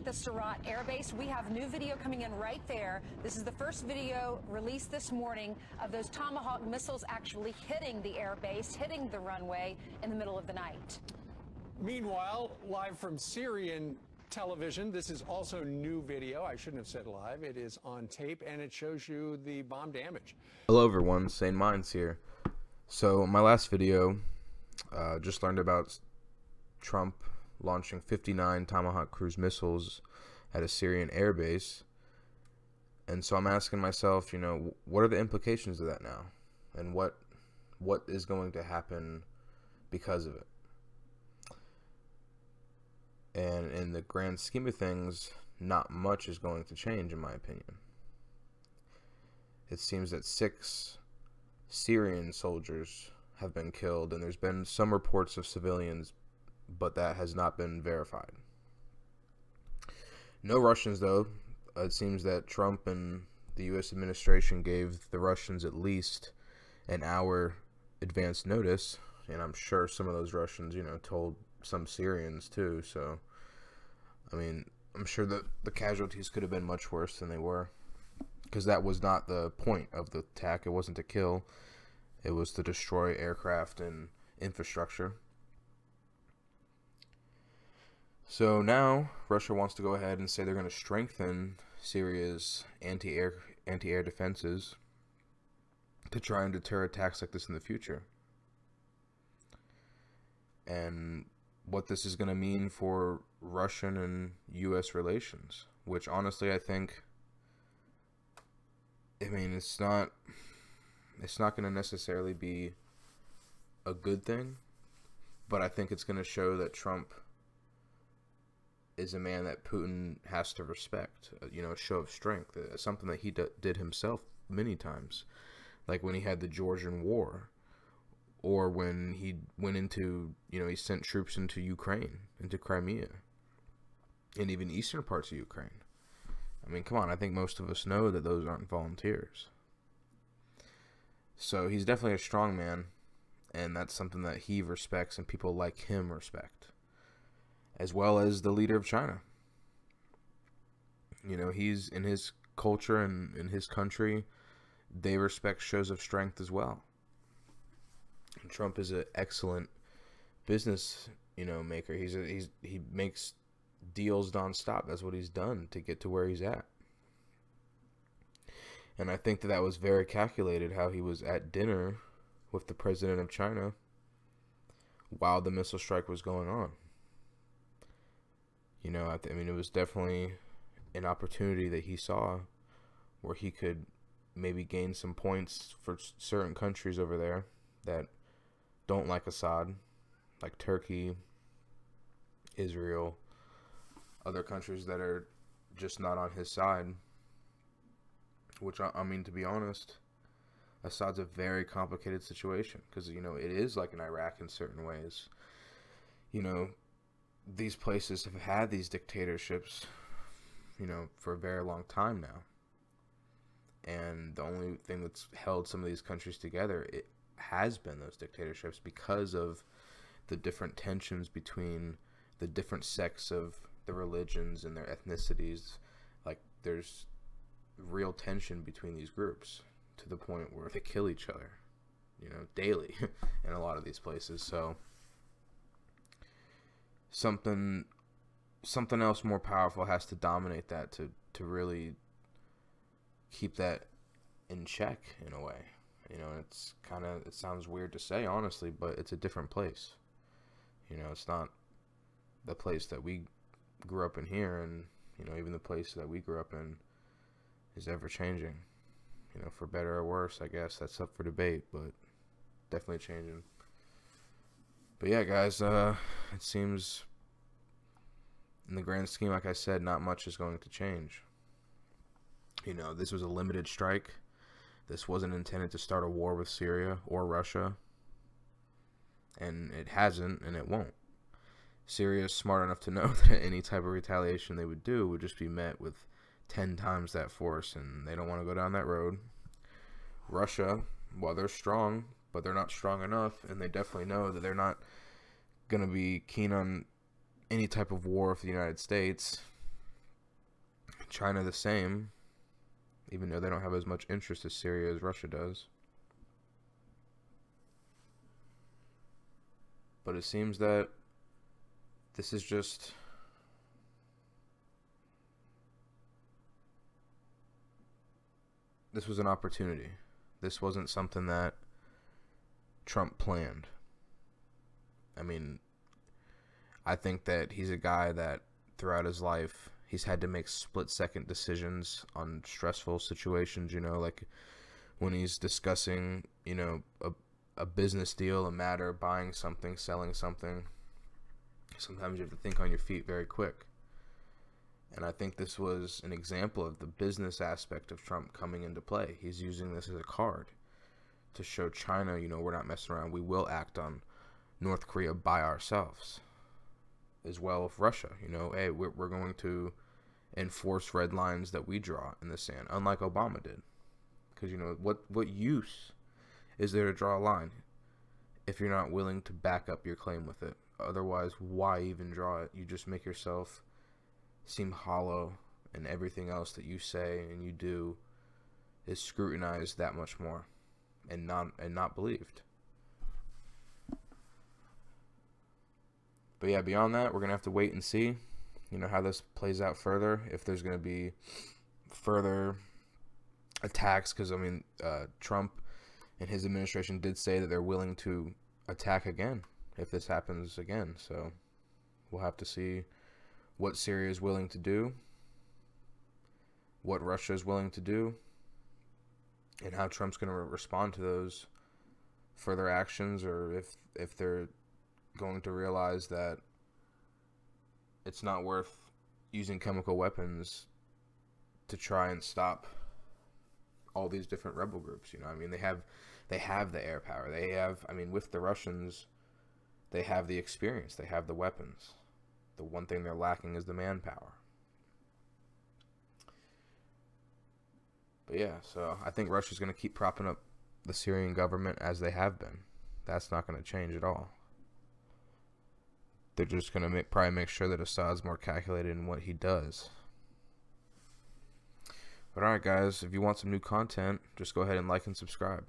the Syrian Air Base. We have new video coming in right there. This is the first video released this morning of those Tomahawk missiles actually hitting the air base, hitting the runway in the middle of the night. Meanwhile, live from Syrian television, this is also new video. I shouldn't have said live. It is on tape, and it shows you the bomb damage. Hello everyone, Sane Minds here. So my last video, just learned about Trump launching 59 Tomahawk cruise missiles at a Syrian air base. And so I'm asking myself, you know, what are the implications of that now? And what is going to happen because of it? And in the grand scheme of things, not much is going to change, in my opinion. It seems that 6 Syrian soldiers have been killed, and there's been some reports of civilians, but that has not been verified. No Russians, though. It seems that Trump and the U.S. administration gave the Russians at least an hour advance notice, and I'm sure some of those Russians, you know, told some Syrians too. So, I mean, I'm sure that the casualties could have been much worse than they were, because that was not the point of the attack. It wasn't to kill. It was to destroy aircraft and infrastructure. So now Russia wants to go ahead and say they're going to strengthen Syria's anti-air defenses to try and deter attacks like this in the future. And what this is going to mean for Russian and U.S. relations, which honestly I mean, it's not going to necessarily be a good thing, but I think it's going to show that Trump is a man that Putin has to respect, you know, a show of strength, something that he did himself many times, like when he had the Georgian War, or when he went into, you know, he sent troops into Ukraine, into Crimea, and even eastern parts of Ukraine. I mean, come on, I think most of us know that those aren't volunteers. So he's definitely a strong man, and that's something that he respects and people like him respect, as well as the leader of China. You know, he's in his culture and in his country, they respect shows of strength as well. And Trump is an excellent business, you know, maker. He makes deals nonstop. That's what he's done to get to where he's at. And I think that was very calculated, how he was at dinner with the president of China while the missile strike was going on. You know, I mean, it was definitely an opportunity that he saw where he could maybe gain some points for certain countries over there that don't like Assad, like Turkey, Israel, other countries that are just not on his side. Which, I mean, to be honest, Assad's a very complicated situation, because, you know, it is like in Iraq in certain ways. You know, these places have had these dictatorships, you know, for a very long time now. And the only thing that's held some of these countries together, it has been those dictatorships, because of the different tensions between the different sects of the religions and their ethnicities. Like, there's real tension between these groups to the point where they kill each other, you know, daily in a lot of these places. So something else more powerful has to dominate that to really keep that in check in a way. You know, it sounds weird to say, honestly, but it's a different place. You know, it's not the place that we grew up in here, and, you know, even the place that we grew up in is ever changing. You know, for better or worse, I guess that's up for debate, but definitely changing. But yeah, guys, it seems in the grand scheme, like I said, not much is going to change. You know, this was a limited strike. This wasn't intended to start a war with Syria or Russia, and it hasn't, and it won't. Syria is smart enough to know that any type of retaliation they would do would just be met with 10 times that force, and they don't want to go down that road. Russia, while they're strong, but they're not strong enough, and they definitely know that they're not going to be keen on any type of war with the United States. China the same, even though they don't have as much interest as Syria as Russia does. But it seems that this is just this was an opportunity. This wasn't something that Trump planned. I mean, I think that he's a guy that throughout his life, he's had to make split-second decisions on stressful situations, you know, like when he's discussing, you know, a business deal, a matter, buying something, selling something. Sometimes you have to think on your feet very quick. And I think this was an example of the business aspect of Trump coming into play. He's using this as a card to show China, you know, we're not messing around. We will act on North Korea by ourselves. As well with Russia, you know, hey, we're going to enforce red lines that we draw in the sand, unlike Obama did. Because, you know, what use is there to draw a line if you're not willing to back up your claim with it? Otherwise, why even draw it? You just make yourself seem hollow, and everything else that you say and you do is scrutinized that much more and not believed. But yeah, beyond that, we're going to have to wait and see, you know, how this plays out further, if there's going to be further attacks, because, I mean, Trump and his administration did say that they're willing to attack again if this happens again. So we'll have to see what Syria is willing to do, what Russia is willing to do, and how Trump's going to respond to those further actions, or if they're going to realize that it's not worth using chemical weapons to try and stop all these different rebel groups. You know, I mean, they have the air power. They have, I mean, with the Russians, they have the experience. They have the weapons. The one thing they're lacking is the manpower. But yeah, so I think Russia's going to keep propping up the Syrian government as they have been. That's not going to change at all. They're just going to probably make sure that Assad's more calculated in what he does. But alright guys, if you want some new content, just go ahead and like and subscribe.